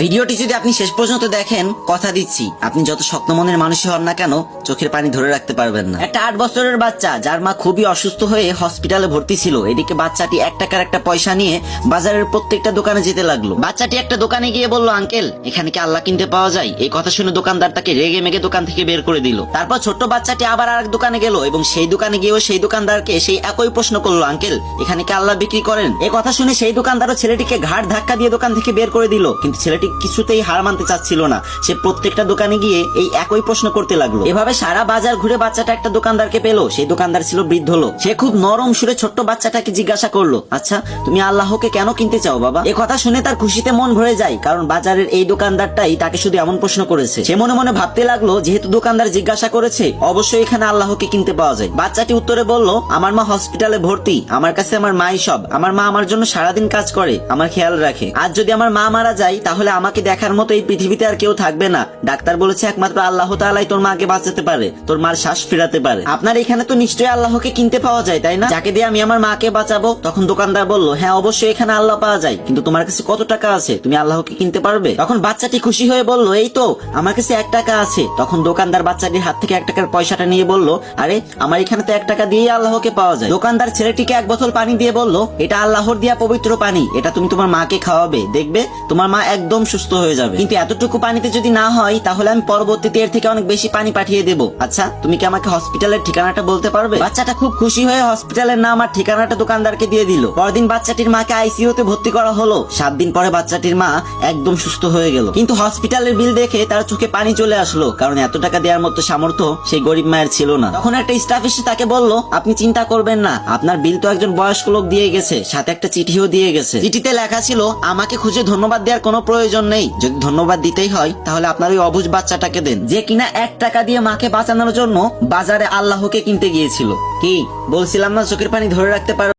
ভিডিওটি যদি আপনি শেষ পর্যন্ত দেখেন, কথা দিচ্ছি আপনি যত শক্ত মনের মানুষই হন না কেন চোখের পানি ধরে রাখতে পারবেন না। একটা 8 বছরের বাচ্চা যার মা খুবই অসুস্থ হয়ে হসপিটালে ভর্তি ছিল, এদিকে বাচ্চাটি 1 টাকার একটা পয়সা নিয়ে বাজারের প্রত্যেকটা দোকানে যেতে লাগলো। বাচ্চাটি একটা দোকানে গিয়ে বলল, আঙ্কেল এখানে কি আল্লাহ কিনতে পাওয়া যায়? এই কথা শুনে দোকানদার তাকে রেগে মেগে দোকান থেকে বের করে দিল। তারপর ছোট্ট বাচ্চাটি আবার আরেক দোকানে গেল এবং সেই দোকানে গিয়েও সেই দোকানদারকে সেই একই প্রশ্ন করলো, আঙ্কেল এখানে কি আল্লাহ বিক্রি করেন? এই কথা শুনে সেই দোকানদারও ছেলেটিকে ঘাড় ধাক্কা দিয়ে দোকান থেকে বের করে দিল। কিন্তু ছেলেটি কিছুতেই হার মানতে চাচ্ছিল না। সে প্রত্যেকটা দোকানে গিয়ে এই একই প্রশ্ন করতে লাগলো। এভাবে সারা বাজার ঘুরে বাচ্চাটা একটা দোকানদারকে পেল। সেই দোকানদার ছিল বৃদ্ধ লোক। সে খুব নরম সুরে ছোট্ট বাচ্চাটাকে জিজ্ঞাসা করলো, আচ্ছা তুমি আল্লাহকে কেন কিনতে চাও বাবা? এ কথা শুনে তার খুশিতে মন ভরে যায়, কারণ বাজারের এই দোকানদারটাই তাকে শুধু এমন প্রশ্ন করেছে। সে মনে মনে ভাবতে লাগলো, যেহেতু দোকানদার জিজ্ঞাসা করেছে অবশ্যই এখানে আল্লাহকে কিনতে পাওয়া যায়। বাচ্চাটি উত্তরে বলল, আমার মা হসপিটালে ভর্তি, আমার কাছে আমার মাই সব। আমার মা আমার জন্য সারাদিন কাজ করে, আমার খেয়াল রাখে। আজ যদি আমার মা মারা যায় তাহলে আমাকে দেখার মতো এই পৃথিবীতে আর কেউ থাকবে না। ডাক্তার বলেছে একমাত্র আল্লাহ তাআলাই তোর মাকে বাঁচাতে পারে, তোর মার শ্বাস ফেরাতে পারে। আপনার এখানে তো নিশ্চয়ই আল্লাহকে কিনতে পাওয়া যায়, তাই না? যাকে দিয়ে আমি আমার মাকে বাঁচাবো। তখন দোকানদার বলল, হ্যাঁ অবশ্যই এখানে আল্লাহ পাওয়া যায়, কিন্তু তোমার কাছে কত টাকা আছে? তুমি আল্লাহকে কিনতে পারবে? তখন বাচ্চাটি খুশি হয়ে বলল, এই তো আমার কাছে 1 টাকা আছে। তখন দোকানদার বাচ্চাটির হাত থেকে 1 টাকার পয়সাটা নিয়ে বলল, আরে আমার এখানে তো 1 টাকা দিয়েই আল্লাহকে পাওয়া যায়। দোকানদার ছেলেটিকে 1 বোতল পানি দিয়ে বলল, এটা আল্লাহর দেয়া পবিত্র পানি, এটা তুমি তোমার মাকে খাওয়াবে, দেখবে তোমার মা একদম সুস্থ হয়ে যাবে। কিন্তু এতটুকু পানিতে যদি না হয় তাহলে আমি পরবর্তীতে এর থেকে অনেক বেশি পানি পাঠিয়ে দেবো। আচ্ছা তুমি কি আমাকে হসপিটালের ঠিকানাটা বলতে পারবে? বাচ্চাটা খুব খুশি হয়ে হসপিটালের নাম আর ঠিকানাটা দোকানদারকে দিয়ে দিল। পরদিন বাচ্চাটির মাকে আইসিইউতে ভর্তি করা হলো। 7 দিন পরে বাচ্চাটির মা একদম সুস্থ হয়ে গেল। কিন্তু হসপিটালের বিল দেখে তার চোখে পানি চলে আসলো, কারণ এত টাকা দেওয়ার মতো সামর্থ্য সেই গরিব মায়ের ছিল না। তখন একটা স্টাফ এসে তাকে বলল, আপনি চিন্তা করবেন না, আপনার বিল তো একজন বয়স্ক লোক দিয়ে গেছে, সাথে একটা চিঠিও দিয়ে গেছে। চিঠিতে লেখা ছিল, আমাকে খুঁজে ধন্যবাদ দেওয়ার কোনো প্রয়োজন নেই, যদি ধন্যবাদ দিতেই হয় তাহলে আপনার ওই অবুঝ বাচ্চাটাকে দেন, যে কিনা 1 টাকা দিয়ে মাকে বাঁচানোর জন্য বাজারে আল্লাহকে কিনতে গিয়েছিল। কি বলছিলাম না চোখের পানি ধরে রাখতে পারো।